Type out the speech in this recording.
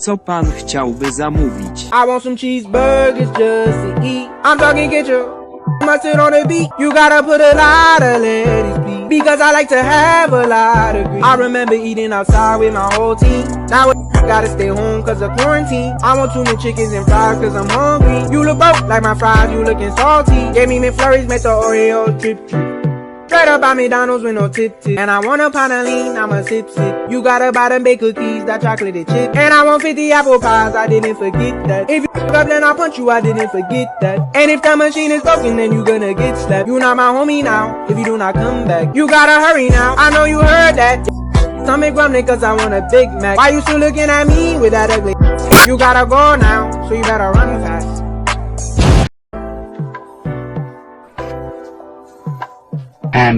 Co pan chciałby zamówić? I want some cheeseburgers just to eat. I'm talking get your mustard on the beat. You gotta put a lot of lettuce, please, because I like to have a lot of grease. I remember eating outside with my whole team. Now I gotta stay home cause of quarantine. I want tuna chickens and fries cause I'm hungry. You look broke like my fries, you looking salty. Gave me McFlurries, met the Oreo trip. Straight up by McDonald's with no tip. And I want a pound of lean, I'm a sip. You gotta buy them baked cookies, that chocolate chip. And I want 50 apple pies, I didn't forget that. If you fuck up then I'll punch you, I didn't forget that. And if that machine is broken then you gonna get slapped. You not my homie now, if you do not come back. You gotta hurry now, I know you heard that. Stomach grumbling cause I want a Big Mac. Why you still looking at me with that ugly? You gotta go now, so you better run